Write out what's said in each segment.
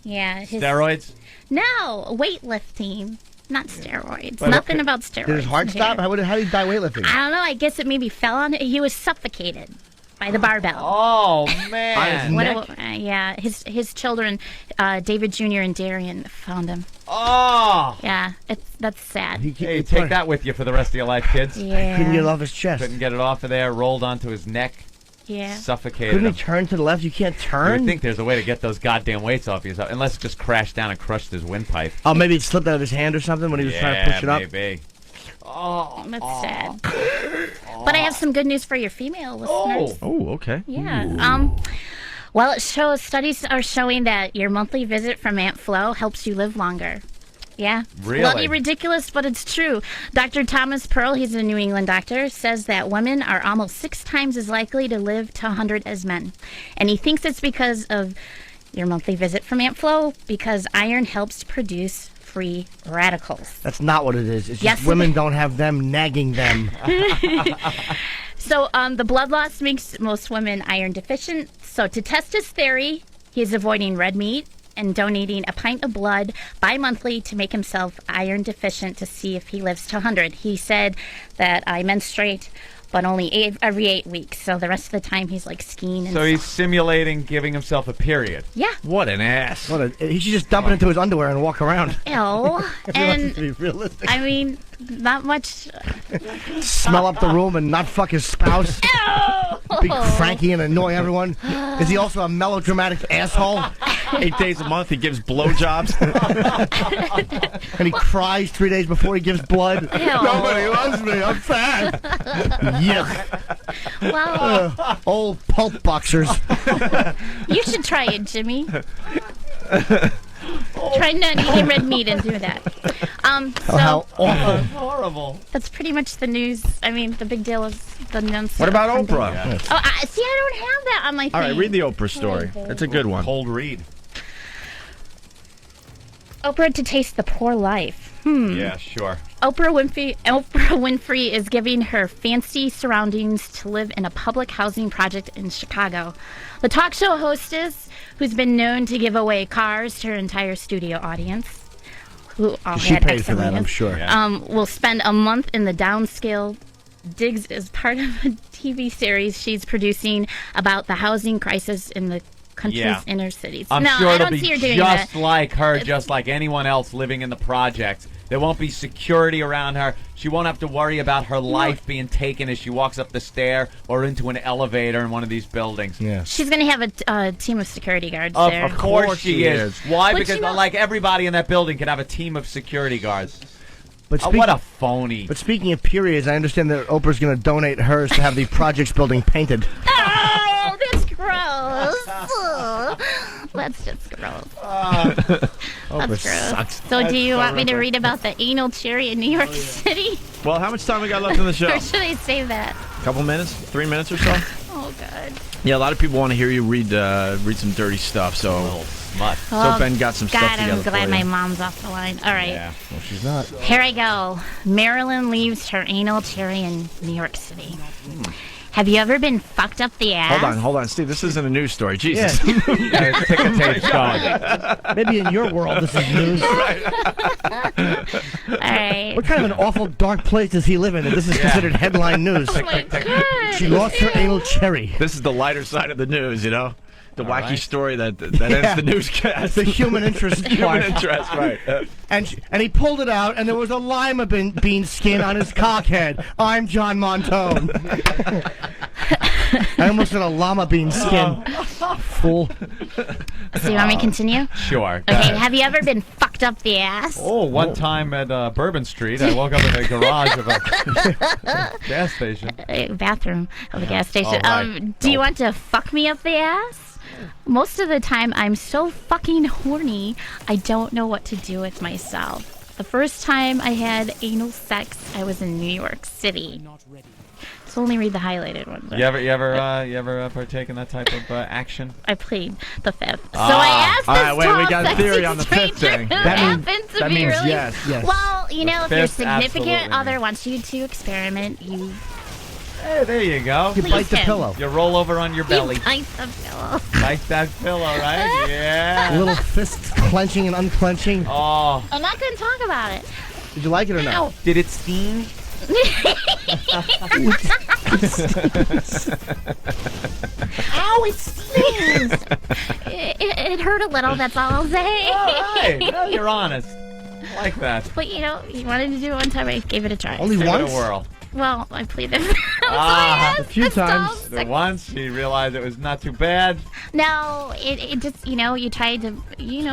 Yeah. Steroids? No, weightlifting. Not steroids. Nothing about steroids. Did his heart stop? How did he die weightlifting? I don't know. I guess it maybe fell on it. He was suffocated by the barbell. Oh, man. Yeah, his children, David Jr. and Darian, found him. Oh. Yeah, that's sad. Hey, take that with you for the rest of your life, kids. Yeah. Couldn't get it off his chest. Couldn't get it off of there, rolled onto his neck. Yeah. Suffocated Couldn't him. he turn to the left? You can't You turn? would think there's a way to get those goddamn weights off yourself, unless it just crashed down and crushed his windpipe. Oh, maybe it slipped out of his hand or something when he was trying to push it up? Maybe. Oh, That's sad. But I have some good news for your female listeners. Oh, okay. Yeah. Well, studies are showing that your monthly visit from Aunt Flo helps you live longer. Yeah. Really? Bloody ridiculous, but it's true. Dr. Thomas Pearl, he's a New England doctor, says that women are almost 6 times as likely to live to 100 as men. And he thinks it's because of your monthly visit from Aunt Flo, because iron helps to produce free radicals. That's not what it is. It's Yes, just women don't have them nagging them. So the blood loss makes most women iron deficient. So to test his theory, he's avoiding red meat and donating a pint of blood bi-monthly to make himself iron deficient to see if he lives to 100. He said that I menstruate, but only every 8 weeks. So the rest of the time he's like skiing. And So he's simulating giving himself a period. Yeah. What an ass. He should just dump it into his underwear and walk around. Ew. If he wants it And to be realistic. I mean, not much. Smell up the room and not fuck his spouse. Be cranky and annoy everyone. Is he also a melodramatic asshole? 8 days a month, he gives blowjobs. And he cries 3 days before he gives blood. Ew. Nobody loves me. I'm fat. Yuck. Well, Old pulp boxers. you should try it, Jimmy. Try not eating red meat and do that. So How awful. Horrible. that's pretty much the news. I mean, the big deal is the announcement. What about Sunday. Oprah? Yeah. Oh, see, I don't have that on my thing. All right, read the Oprah story. It's a good one. Cold read. Oprah to taste the poor life. Yeah, sure. Oprah Winfrey is giving her fancy surroundings to live in a public housing project in Chicago. The talk show hostess, who's been known to give away cars to her entire studio audience, who all She had paid for that, I'm sure. Yeah. will spend a month in the downscale digs as part of a TV series she's producing about the housing crisis in the country's inner cities. I'm no, sure I it'll don't be see her doing just that. like her, just like anyone else living in the project. There won't be security around her. She won't have to worry about her life being taken as she walks up the stair or into an elevator in one of these buildings. Yeah. She's going to have a team of security guards there. Of course she is. Why? But Because you know- like everybody in that building can have a team of security guards. But What a phony. But speaking of periods, I understand that Oprah's going to donate hers to have the projects building painted. Oh, that's gross. That's just gross. That's gross. sucks. So do you want me to read about the anal cherry in New York City? Well, how much time we got left in the show? Or should I save that? Couple minutes? 3 minutes or so? Oh, God. Yeah, a lot of people want to hear you read some dirty stuff, so Smut. Ben got some stuff God, together I'm glad for my you. mom's off the line. All right. Yeah. Well, she's not. Here I go. Marilyn leaves her anal cherry in New York City. Have you ever been fucked up the ass? Hold on, Steve. This isn't a news story. Jesus. Yeah, ticker tape's going. Maybe in your world this is news. All right. What kind of an awful dark place does he live in that this is considered headline news? Oh, my God. She lost her anal cherry. This is the lighter side of the news, you know? The wacky right. story that ends the newscast. The human interest Human part. interest, right. And he pulled it out, and there was a lima bean skin on his cockhead. I'm John Montone. I almost said a llama bean skin. Fool. So you want me to continue? Sure. Okay, have you ever been fucked up the ass? Oh, one time at Bourbon Street, I woke up in the garage of a gas station. Bathroom of a gas station. Oh, right. Do you want to fuck me up the ass? Most of the time, I'm so fucking horny, I don't know what to do with myself. The first time I had anal sex, I was in New York City. So only read the highlighted one. You ever partake in that type of action? I plead the fifth. So I asked All this right, wait, we tall, got a sexy theory on the fifth stranger thing. who That means- happened to that be means really... yes. Well, you know, if your fifth significant absolutely other means- wants you to experiment, you Hey, there you go. You Please bite the him. pillow. You roll over on your belly. Bite the pillow. Bite that pillow, right? Yeah. Little fists clenching and unclenching. Oh, I'm not going to talk about it. Did you like it or not? did it sting? Ow, it stings. It hurt a little, that's all I'll say. All right. Well, you're honest. I like that. But, you wanted to do it one time, I gave it a try. Only Give it once? a whirl. Well, I pleaded. a few times. So once she realized it was not too bad. No, it just, you try to,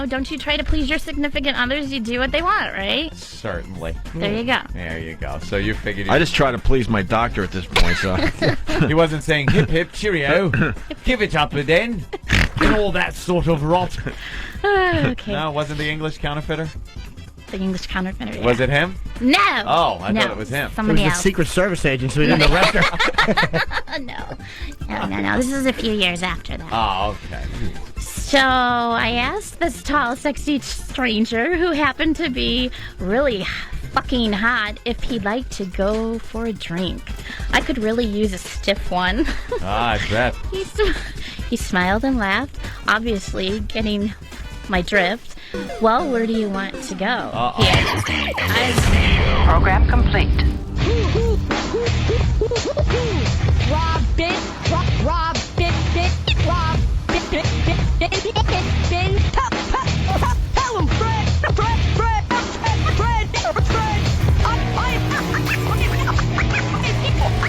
don't you try to please your significant others? You do what they want, right? Certainly. There you go. There you go. So you figured I just try to please my doctor at this point, so. he wasn't saying hip hip cheerio. Give it up then. And all that sort of rot. Okay. No, wasn't the English counterfeiter? The English counterfeiter. Yeah. Was it him? No. Oh, I no. thought it was him. It was Somebody the else. Secret Service agent, so he didn't arrest her. No. This is a few years after that. Oh, okay. So I asked this tall, sexy stranger who happened to be really fucking hot if he'd like to go for a drink. I could really use a stiff one. I bet. He smiled and laughed, obviously getting my drift. Well, where do you want to go? He asked. Program complete.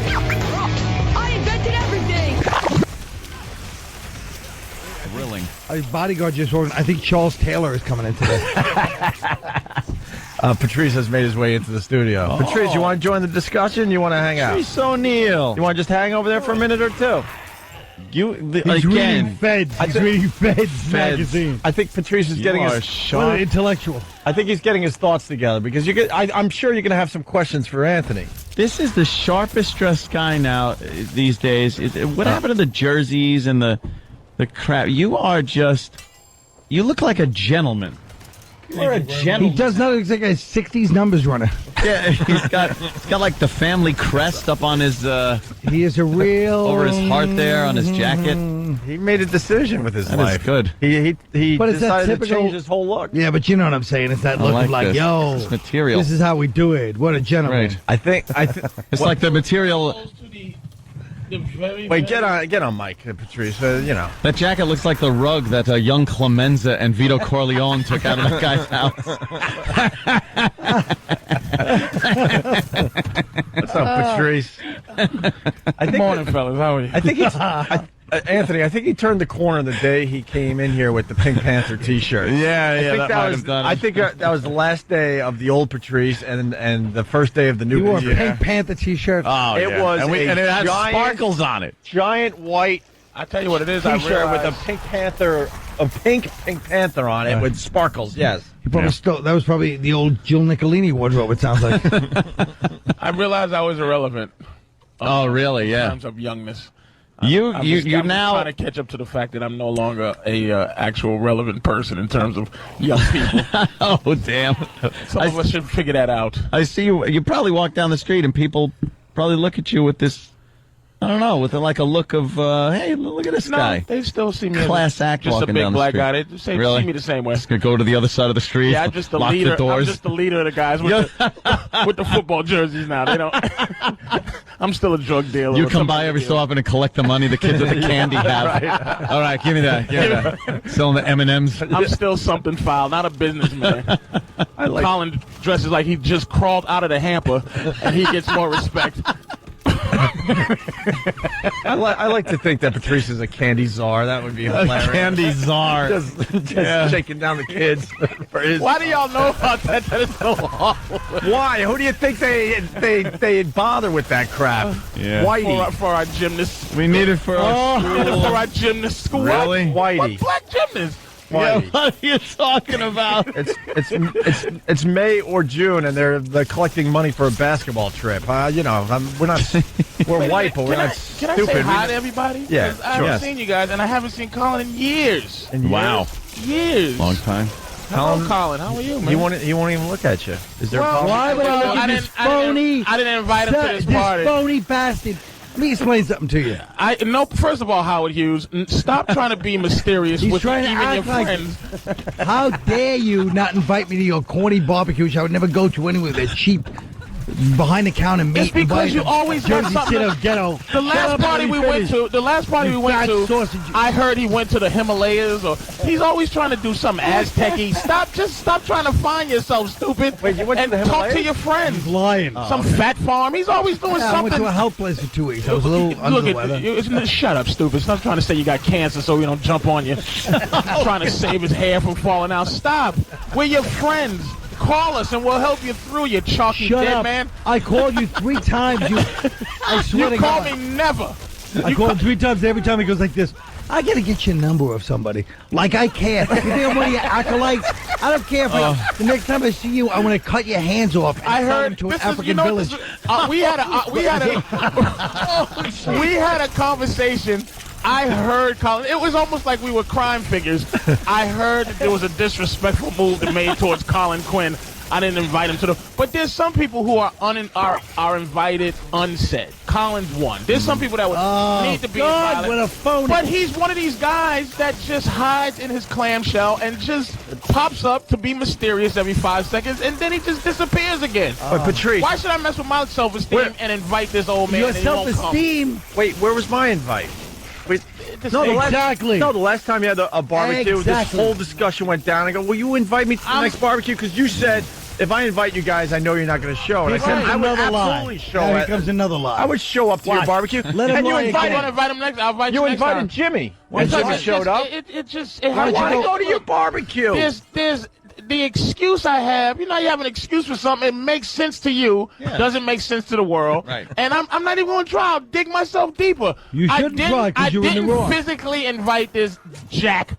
I invented everything. Thrilling. His bodyguard just ordered. I think Charles Taylor is coming in today. Patrice has made his way into the studio. Patrice, you want to join the discussion? You want to hang out? Patrice O'Neill. You want to just hang over there for a minute or two? You He's again. reading Feds. He's reading Feds magazine. I think Patrice is getting are his. What an intellectual. I think he's getting his thoughts together because I'm sure you're going to have some questions for Anthony. This is the sharpest dressed guy now these days. What happened to the jerseys and the crap? You are just. You look like a gentleman. You're a He gentleman. does not look like a 60s numbers runner. Yeah, he's got like the family crest up on his He is a real. over his heart there on his jacket. He made a decision with his That is life. good. He But it's that decided to typical- change his whole look. Yeah, but you know what I'm saying. It's that I look like of like, this. yo, This material. this is how we do it. What a gentleman. Right. I think. It's like the material. Wait, get on, Mike, Patrice. That jacket looks like the rug that young Clemenza and Vito Corleone took out of that guy's house. What's up, Patrice? Good morning, fellas. How are you? I think he's. Anthony, I think he turned the corner the day he came in here with the Pink Panther T-shirt. Yeah, that might have done it. I think that was the last day of the old Patrice and the first day of the new You wore a Patrice. Pink Panther t-shirt. Oh, It yeah. was and a it had giant- sparkles on it. Giant white I tell you what it is. I T-shirt with a realized- Pink Panther on it with sparkles. Yes. He probably stole, that was probably the old Jill Nicolini wardrobe, it sounds like. I realized I was irrelevant. Oh, really? In Yeah. terms of youngness. You I'm just now trying to catch up to the fact that I'm no longer a actual relevant person in terms of young people. Oh, damn. Some of us should figure that out. I see you. You probably walk down the street and people probably look at you with this, I don't know, with like a look of, hey, look at this guy. They still see me Class as act just a walking big down the black street. guy. They just Really? see me the same way. Just gonna go to the other side of the street. Yeah, I'm just the lock leader. the doors. I'm just the leader of the guys with, with the football jerseys now. They don't. I'm still a drug dealer. You or come by something every to so deal. often and collect the money the kids at the candy have. All right, give me that. Give me that. Selling the M&Ms. I'm still something foul, not a businessman. Colin dresses like he just crawled out of the hamper, and he gets more respect. I like to think that Patrice is a candy czar. That would be hilarious. Candy czar. Just shaking down the kids for his. Why do y'all know about that? That is so awful. Why? Who do you think they bother with that crap? Yeah. Whitey. For our gymnasts. We need it for our school. For our gymnast school. Really? What Whitey. black gymnast? Yeah, Whitey. what are you talking about? It's May or June, and they're collecting money for a basketball trip. We're not we're white, but we're not Can I stupid. say hi to everybody? Yeah, 'Cause I haven't sure. seen you guys, and I haven't seen Colin in years. Wow. Years. Long time. Hello, Colin. How are you, man? He won't even look at you. Is there a Well, problem? Why would I look at I this didn't- I didn't invite him to this party. phony bastard. me explain something to you. No. First of all, Howard Hughes, stop trying to be mysterious He's with trying to even your act like- friends. How dare you not invite me to your corny barbecue, which I would never go to anyway. They're cheap, behind the counter meat. It's because you always have Jersey something. City ghetto. The last party we went to, I heard he went to the Himalayas, or he's always trying to do something Aztec-y. Stop trying to find yourself, stupid. Wait, you went to and the talk Himalayas? to your friends. Lying. Some fat farm. He's always doing Yeah, I something. went to a health place for 2 weeks. I was a little under Look the at weather. shut up, stupid. Stop trying to say you got cancer so we don't jump on you. Trying to save his hair from falling out. Stop. We're your friends. Call us and we'll help you through, you chalky Shut dead up. man. I called you 3 times. I swear You to call God. me never. I called him 3 times. Every time he goes like this. I gotta get your number of somebody. Like I care. You think I'm one of your acolytes? I don't care if the next time I see you, I want to cut your hands off and I sell heard them to an this is, African you know, village. we had a conversation. I heard Colin. It was almost like we were crime figures. I heard that there was a disrespectful move that made towards Colin Quinn. I didn't invite him to the. But there's some people who are invited unsaid. Colin's one. There's some people that would need to be God, invited. what a phony. But he's one of these guys that just hides in his clamshell and just pops up to be mysterious every 5 seconds, and then he just disappears again. But Patrice, Why should I mess with my self-esteem and invite this old man? Your and he won't come? self-esteem. wait, where was my invite? Wait, No, Exactly. the last time you had a barbecue, Exactly. this whole discussion went down. I go, will you invite me to the next barbecue? Because you said, if I invite you guys, I know you're not going to show. And I Here said, comes I would another lie. absolutely show Here it. comes another lie. I would show up to your Watch. barbecue. Let him and you lie I invited, want to invite him next. I'll invite you you next invited time. Jimmy. Well, And Jimmy showed up. Why don't Why you go to your barbecue? There's the excuse I have. You know, you have an excuse for something. It makes sense to you. Doesn't make sense to the world. Right. And I'm not even going to try. I'll dig myself deeper. You shouldn't try, 'cause you're in the I didn't wrong. physically invite this jack.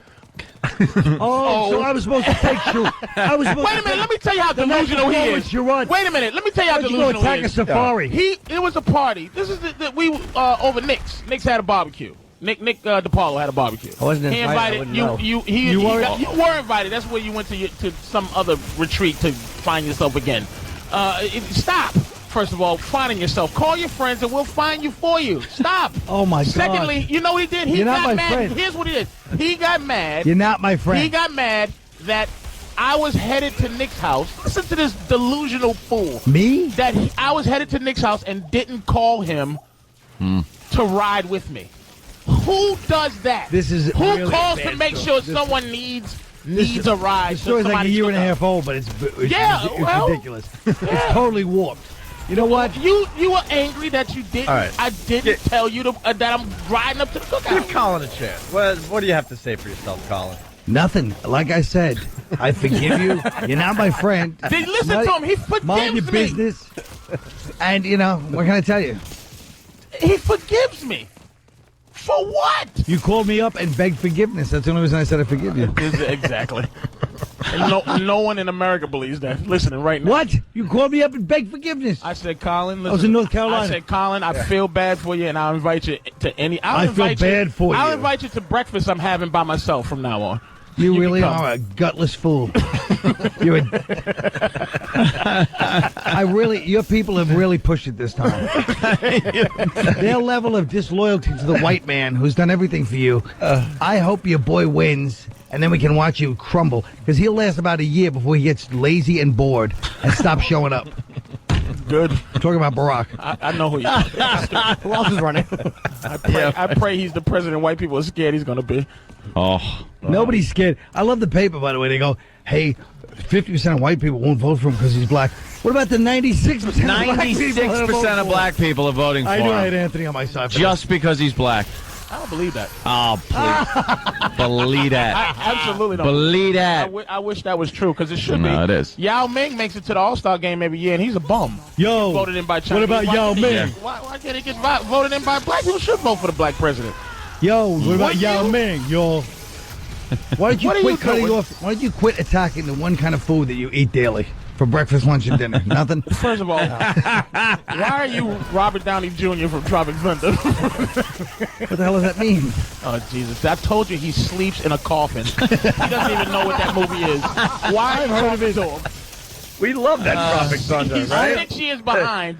So I was supposed to take you. I was supposed Wait a minute. Let me tell you how The next delusional he performance is. you run. Wait a minute. Let me tell you how Why don't you go delusional attack he a is. safari? It was a party. This is we over Nick's. Nick's had a barbecue. Nick DePaulo had a barbecue. I wasn't He invited, I invited wouldn't you. know. You weren't? you were invited. That's where you went to some other retreat to find yourself again. Stop. First of all, finding yourself. Call your friends and we'll find you for you. Stop. Oh, my God. Secondly, you know what he did? He You're not got my mad. friend. Here's what he did. He got mad. You're not my friend. He got mad that I was headed to Nick's house. Listen to this delusional fool. Me? That I was headed to Nick's house and didn't call him to ride with me. Who does that? This is who really calls bad to make stuff. sure This- someone needs a ride. The story's like a year and a half old, but it's Yeah, well, ridiculous. It's totally warped. You know what? You were angry that you didn't. All right. I didn't tell you that I'm riding up to the Give cookout. Colin a chance. What do you have to say for yourself, Colin? Nothing. Like I said, I forgive you. You're not my friend. Listen to him. He forgives Mind your me. business. And, what can I tell you? He forgives me. For what? You called me up and begged forgiveness. That's the only reason I said I forgive you. Exactly. And no one in America believes that. Listening right now. What? You called me up and begged forgiveness. I said, Colin, listen. I was in North Carolina. I said, Colin, I feel bad for you, and I'll invite you to any. I feel bad for I'll you. invite you to breakfast I'm having by myself from now on. You can really come. are a gutless fool. Your people have really pushed it this time. Their level of disloyalty to the white man who's done everything for you. I hope your boy wins, and then we can watch you crumble, because he'll last about a year before he gets lazy and bored and stops showing up. Good. I'm talking about Barack. I know who he is. Who else is running? I pray he's the president white people are scared he's going to be. Oh, Nobody's scared. I love the paper, by the way. They go, hey, 50% of white people won't vote for him because he's black. What about the 96% of black people? 96% of black people are voting for I knew I had him. Anthony on my side. Just because he's black. I don't believe that. Oh, please. Believe that. I absolutely don't. Believe that. I wish that was true, because it should be. No, it is. Yao Ming makes it to the All-Star game every year, and he's a bum. Yo, Voted in by what Chinese. about Yao Ming? Why can't he get voted in by black people? Should vote for the black president. Yo, what about Yao you- Ming? Yo, why don't you What are quit you cutting doing? off? Why don't you quit attacking the one kind of food that you eat daily for breakfast, lunch, and dinner? Nothing. First of all, why are you Robert Downey Jr. from Tropic Thunder? What the hell does that mean? Oh, Jesus. I told you he sleeps in a coffin. He doesn't even know what that movie is. Why are you talking to him? We love that Tropic Thunder, He's right? 6 years behind.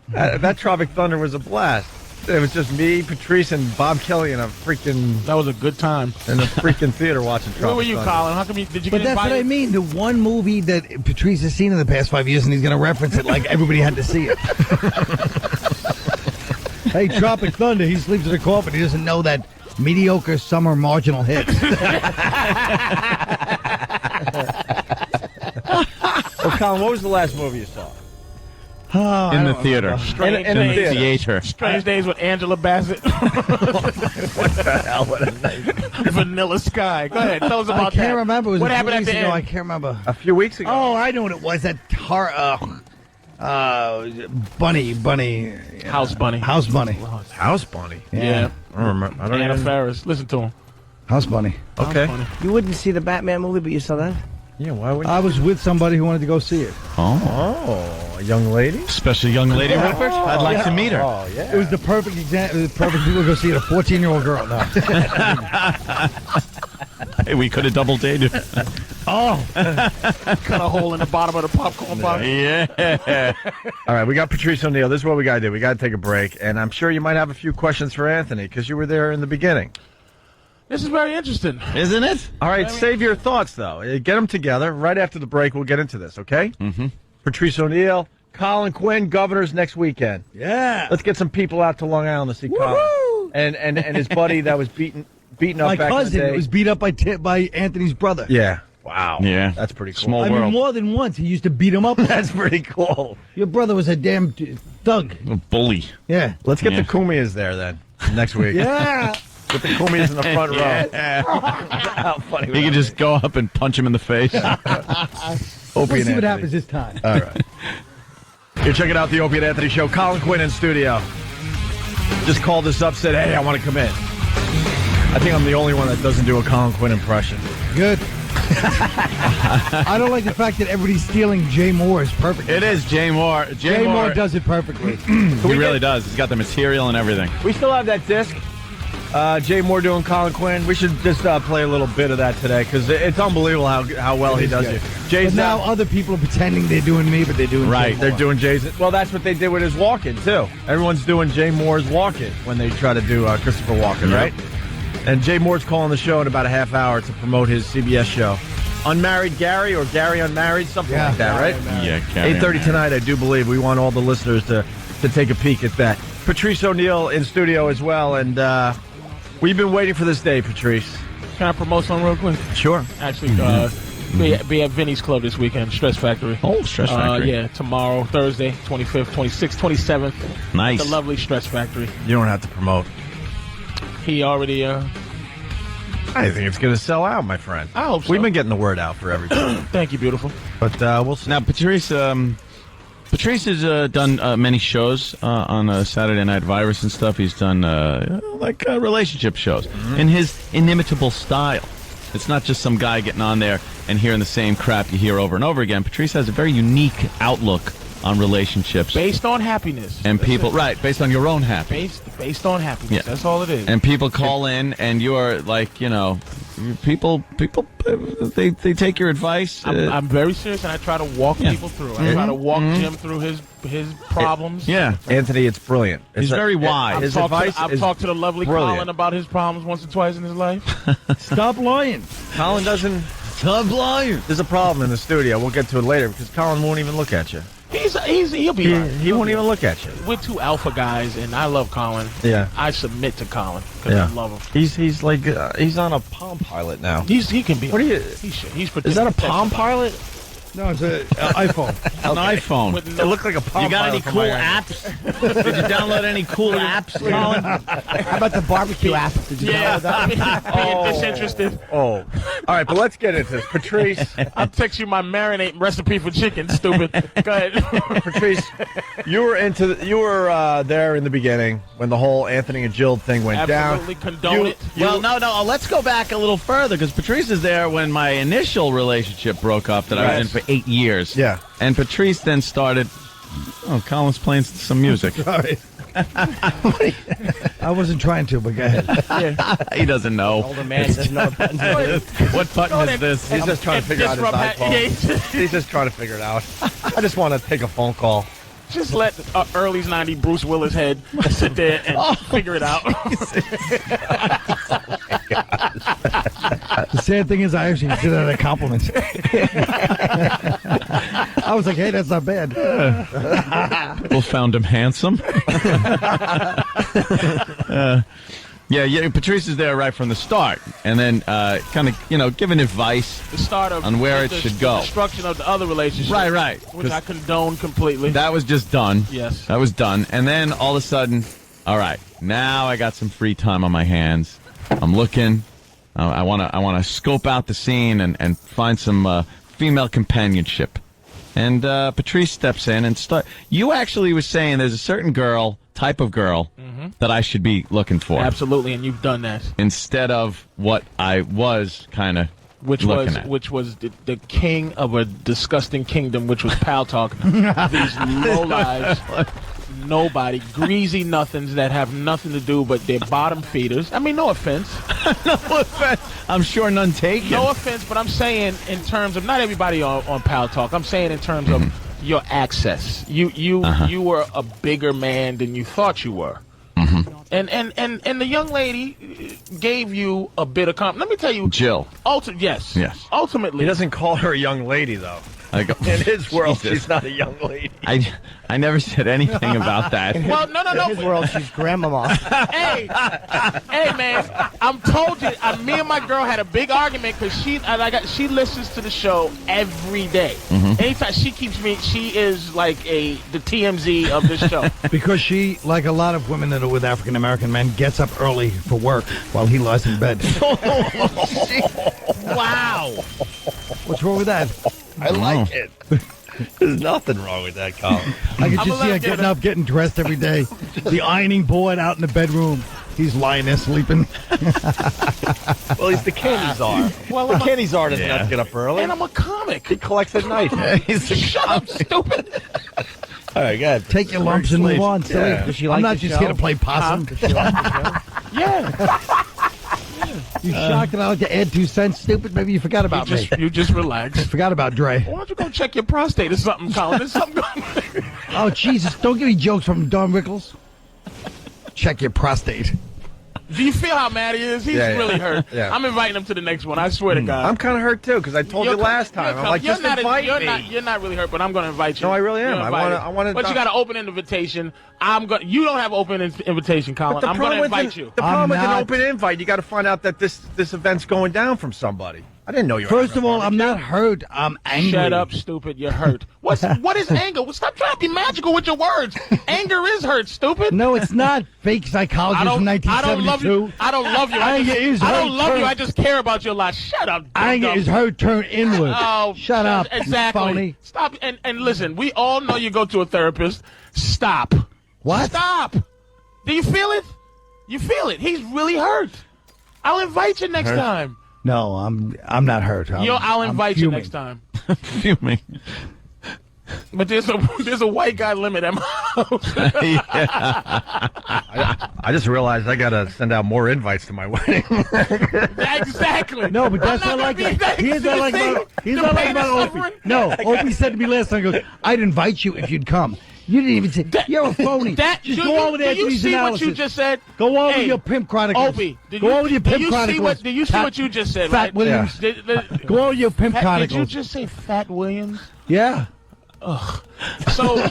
That Tropic Thunder was a blast. It was just me, Patrice, and Bob Kelly in a freaking That was a good time. theater watching Tropic Where were you, Thunder. Colin? How come did you But get that's what I invited? mean. The one movie that Patrice has seen in the past 5 years, and he's going to reference it like everybody had to see it. Hey, Tropic Thunder, he sleeps in a coffin. He doesn't know that mediocre summer marginal hits. So, Colin, what was the last movie you saw? In the theater. Strange In the Days. theater. Theater. Strange Days with Angela Bassett. What the hell? What a night. Vanilla Sky. Go ahead. Tell us I about that. can't remember. It was what a few happened at weeks the ago. end? I can't remember. A few weeks ago. Oh, I know what it was. That Bunny. House Bunny. House Bunny. House Bunny. Yeah. I don't remember. I don't Anna even. Faris. Listen to him. House Bunny. Okay. House Bunny. You wouldn't see the Batman movie, but you saw that? Yeah, why would you? I was with somebody who wanted to go see it. Oh, a young lady? Special young lady, Rupert. I'd like to meet her. Oh, yeah. It was the perfect example. The perfect people to go see it. A 14-year-old girl. No. Hey, we could have double dated. Oh. Cut a hole in the bottom of the popcorn box. Yeah. All right, we got Patrice O'Neill. This is what we got to do. We got to take a break. And I'm sure you might have a few questions for Anthony because you were there in the beginning. This is very interesting. Isn't it? All right, save your thoughts, though. Get them together. Right after the break, we'll get into this, okay? Mm-hmm. Patrice O'Neill, Colin Quinn, governors next weekend. Yeah. Let's get some people out to Long Island to see Colin. And his buddy that was beaten up My back in cousin the day. was beat up by Anthony's brother. Yeah. Wow. Yeah. That's pretty cool. Small I world. mean, more than once. He used to beat him up. That's pretty cool. Your brother was a damn thug. A bully. Yeah. Let's get Yeah. the Kumias there then next week. Yeah. Get the Kumias in the front row. Yeah. How funny. You can just go up and punch him in the face. Opie We'll and see what Anthony. happens this time. All right. You're checking out the Opie and Anthony Show. Colin Quinn in studio. Just called us up, said, hey, I want to come in. I think I'm the only one that doesn't do a Colin Quinn impression. Good. I don't like the fact that everybody's stealing Jay Moore's perfect. It is Jay Moore. Jay Moore does it perfectly. He really does. He's got the material and everything. We still have that disc. Jay Moore doing Colin Quinn. We should just play a little bit of that today because it's unbelievable how well he does it. Jay's But now other people are pretending they're doing me, but they're doing Right. Jay they're Moore. doing Jay's. Well, that's what they did with his walk-in too. Everyone's doing Jay Moore's walk-in when they try to do Christopher Walken, right? And Jay Moore's calling the show in about a half hour to promote his CBS show, Unmarried Gary or Gary Unmarried, something like that, right? Yeah, 8:30 tonight, I do believe. We want all the listeners to take a peek at that. Patrice O'Neill in studio as well, and we've been waiting for this day, Patrice. Can I promote something real quick? Sure. Actually, be at Vinny's Club this weekend, Stress Factory. Oh, Stress Factory. Yeah, tomorrow, Thursday, 25th, 26th, 27th. Nice. The lovely Stress Factory. You don't have to promote. He already, I think it's going to sell out, my friend. I hope so. We've been getting the word out for everybody. Thank you, beautiful. But we'll see. Now, Patrice has done many shows on Saturday Night Virus and stuff. He's done relationship shows in his inimitable style. It's not just some guy getting on there and hearing the same crap you hear over and over again. Patrice has a very unique outlook on relationships Based on happiness. and people. Right, based on your own happiness. Based on happiness. Yeah. That's all it is. And people call in, and you are like, people, they take your advice. I'm very serious, and I try to walk people through. I try to walk Jim through his problems. Yeah. Anthony, it's brilliant. He's very wise. His advice I've is talked to the lovely brilliant. Colin about his problems once or twice in his life. Stop lying. Colin doesn't. Stop lying. There's a problem in the studio. We'll get to it later because Colin won't even look at you. He'll be all right. He won't even look at you. We're two alpha guys, and I love Colin. Yeah. I submit to Colin because Yeah. I love him. He's like he's on a Palm Pilot now. He can be. What are you? He's Is that a Palm Pilot? No, it's an iPhone. An iPhone. With It looked like a Palm You got Pilot any from cool my- apps? Did you download any cool apps, Colin? How about the barbecue app? Did you yeah, download that? being disinterested. Oh, all right, but let's get into this. Patrice, I'll text you my marinate recipe for chicken. Stupid. Go ahead. Patrice, you were there in the beginning when the whole Anthony and Jill thing went Absolutely down. condone it. Well, no. Let's go back a little further because Patrice is there when my initial relationship broke up that I was in for 8 years. Yeah. And Patrice then started. Oh, Colin's playing some music. Sorry. I wasn't trying to, but go ahead. He doesn't know. Older man doesn't know what buttons it is. What button is this? He's just trying to figure out his iPhone. He's just trying to figure it out. I just want to take a phone call. Just let early 90s Bruce Willis head sit there and figure it out. The sad thing is, I actually consider that a compliment. I was like, hey, that's not bad. People found him handsome. Yeah, Patrice is there right from the start, and then kind of, giving advice The start of on where it the should go. destruction of the other relationship. Right. Which I condone completely. That was just done. Yes. That was done. And then all of a sudden, all right, now I got some free time on my hands. I'm looking. I want to scope out the scene and find some female companionship. And Patrice steps in and You actually was saying there's a certain type of girl that I should be looking for. Absolutely, and you've done that. Instead of what I was kind of looking at. Which was the king of a disgusting kingdom, which was Pal Talk. These low lives, nobody, greasy nothings that have nothing to do but they're bottom feeders. I mean, no offense. No offense. I'm sure none taken. No offense, but I'm saying in terms of not everybody on Pal Talk. I'm saying in terms of your access. You were a bigger man than you thought you were. And the young lady gave you a bit of compliment. Let me tell you, Jill. Yes. He Ultimately, doesn't call her a young lady, though. I go, In his world, Jesus. she's not a young lady. I never said anything about that. Well, no. In his world, she's grandmama. Hey, man, I'm told you. Me and my girl had a big argument because she listens to the show every day. Anytime she keeps me, she is like the TMZ of this show. Because she, like a lot of women that are with African American men, gets up early for work while he lies in bed. Wow. What's wrong with that? I like it. There's nothing wrong with that, Colin. I can just see her getting up, getting dressed every day. The ironing board out in the bedroom. He's lying there sleeping. Well, he's the candy czar. Well, The candy czar doesn't have to get up early. And I'm a comic. He collects at night. Shut up, stupid. All right, good. Take your lumps and move on. Silly. Does she I'm like not the just show? here to play possum. Does she like the show? Yeah. You shocked that I like to add 2 cents, stupid? Maybe you forgot about me. You just relax. Forgot about Dre. Why don't you go check your prostate or something, Colin? There's something going on. Oh, Jesus. Don't give me jokes from Don Rickles. Check your prostate. Do you feel how mad he is? He's really hurt. Yeah. I'm inviting him to the next one. I swear to God. I'm kind of hurt, too, because I told you last time. I'm like, just invite me. You're not really hurt, but I'm going to invite you. No, I really am. You're I invited. want to. But you got an open invitation. You don't have open invitation, Colin. I'm going to invite you. The problem with an not. open invite, you got to find out that this event's going down from somebody. I didn't know you were. First of all, I'm not hurt. I'm angry. Shut up, stupid. You're hurt. What is anger? Well, stop trying to be magical with your words. Anger is hurt, stupid. No, it's not. Fake psychology from 1972. I don't love you. Anger is I don't hurt, love you. turn- I just care about you a lot. Shut up. Anger dum-dum. is hurt turned inward. Oh, Shut up. Exactly. You phony. Stop. And listen, we all know you go to a therapist. Stop. What? Stop. Do you feel it? You feel it. He's really hurt. I'll invite you next time. No, I'm not hurt. I'll invite you fuming. next time. Fuming. But there's a white guy limit at my house. I just realized I got to send out more invites to my wedding. Exactly. No, but that's I'm not like gonna be that. Here's not like about Opie. suffering. No, Opie said to me last time, he goes, I'd invite you if you'd come. You didn't even say, you're a phony. Just go over there do you to these see analysis. what you just said? Go over Hey, your pimp chronicles. Opie, Go over your pimp chronicles. Do you see what you just said? Fat right? Williams. Go over your pimp Did chronicles. you just say Fat Williams? Yeah. So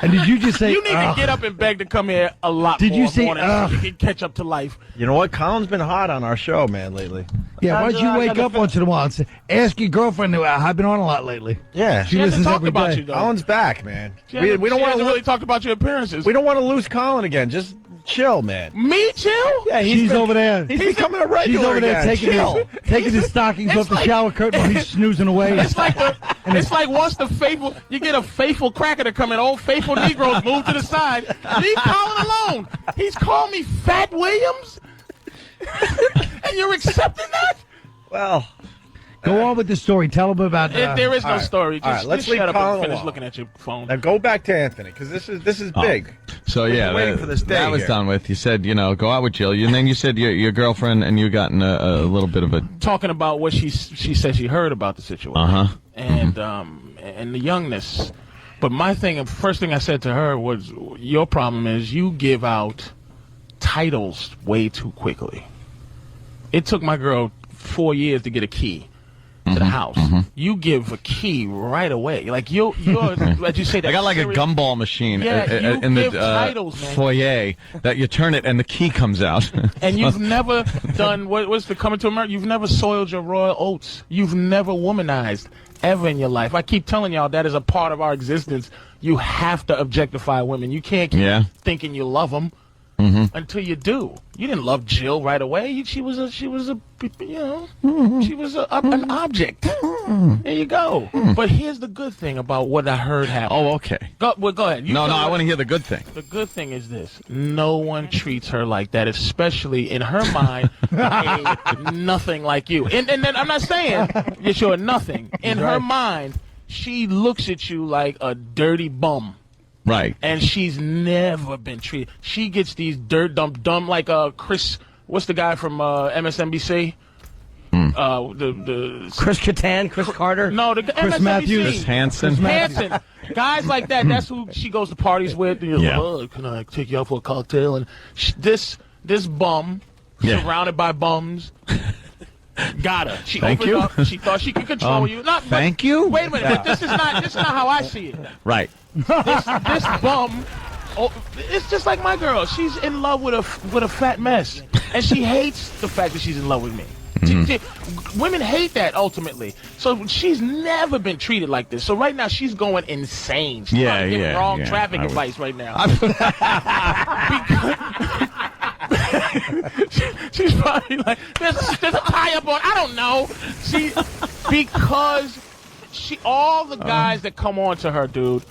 And did you just say, you need to get up and beg to come here a lot Did more you say, mornings so you can catch up to life. You know what? Colin's been hot on our show, man, lately. Yeah, why don't you wake up once in a while and say, ask your girlfriend who I've been on a lot lately. Yeah. She hasn't listens talked every about day. you, though. Colin's back, man. She We hasn't don't want to really talk about your appearances. We don't want to lose Colin again. Just chill, man. Me chill? Yeah, She's over there. He's becoming a regular She's over there again. taking his stockings off the shower curtain while he's snoozing away. It's like once you get a faithful cracker to come in, old faithful Negroes move to the side. Leave Colin alone. He's called me Fat Williams, and you're accepting that? Well, Go on with the story. Tell him about. There is no all right. story. All right, Just, let's just leave shut up Colin and finish alone. looking at your phone. now go back to Anthony because this is big. So yeah, waiting for this day that was here. done with. You said, go out with Jill, and then you said your girlfriend and you got in a little bit of a. Talking about what she said she heard about the situation. Uh-huh. And and the youngness. But my thing, first thing I said to her was, your problem is you give out titles way too quickly. It took my girl 4 years to get a key to the house. You give a key right away. Like you're as you say, that I got like a gumball machine in the titles, man. foyer that you turn it and the key comes out. And you've never done what's the Coming to America? You've never soiled your royal oats. You've never womanized ever in your life. I keep telling y'all that is a part of our existence. You have to objectify women. You can't keep thinking you love them until you do. You didn't love Jill right away. She was an object. There you go. But here's the good thing about what I heard happen. Oh, okay. Go ahead. No, I want to hear the good thing. The good thing is this: no one treats her like that, especially in her mind, a nothing like you. And then I'm not saying that you're nothing. In her mind, she looks at you like a dirty bum. Right. And she's never been treated. She gets these dumb like Chris. What's the guy from MSNBC? The Chris Kattan, Chris Carter. No, the Chris MSNBC. Matthews. Chris Hansen. Hansen. Guys like that. That's who she goes to parties with. And Yeah. Oh, can I take you out for a cocktail? And this bum, surrounded by bums. Got her. She Thank opened you. up. She thought she could control you. Thank you. Wait a minute. But this is not how I see it. Right. This bum. Oh, it's just like my girl. She's in love with a fat mess, and she hates the fact that she's in love with me. Women hate that ultimately. So she's never been treated like this. So right now she's going insane. She's trying to get wrong traffic advice right now. She's probably like, there's a tie up on. I don't know. Because all the guys that come on to her, dude,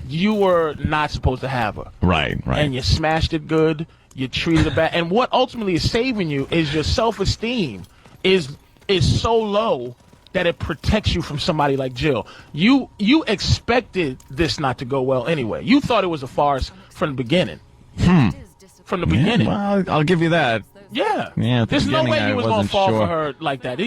you were not supposed to have her. Right. And you smashed it good. You treated her bad. And what ultimately is saving you is your self-esteem is so low that it protects you from somebody like Jill. You expected this not to go well anyway. You thought it was a farce from the beginning. From the beginning. Well, I'll give you that. Yeah. At the There's no beginning, way he I was going to wasn't fall sure. for her like that.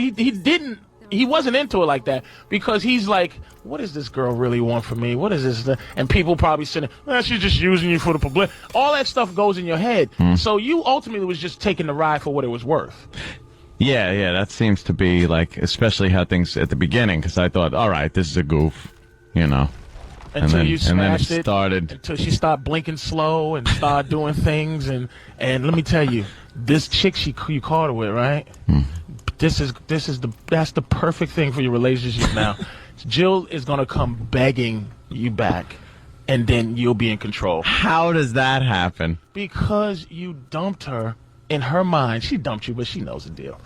He wasn't into it like that because he's like, what does this girl really want from me? What is this? And people probably saying, well, she's just using you for the publicity. All that stuff goes in your head. So you ultimately was just taking the ride for what it was worth. Yeah, that seems to be like, especially how things at the beginning, because I thought, all right, this is a goof, Until you smashed it started. Until she started blinking slow and started doing things. And let me tell you, this chick you caught her with, right? That's the perfect thing for your relationship now. Jill is going to come begging you back, and then you'll be in control. How does that happen? Because you dumped her. In her mind, she dumped you, but she knows the deal.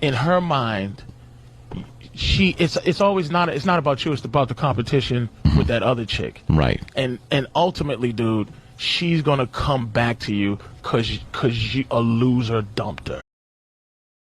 In her mind, it's always not. It's not about you. It's about the competition with that other chick. Right. And ultimately, dude, she's gonna come back to you because a loser dumped her.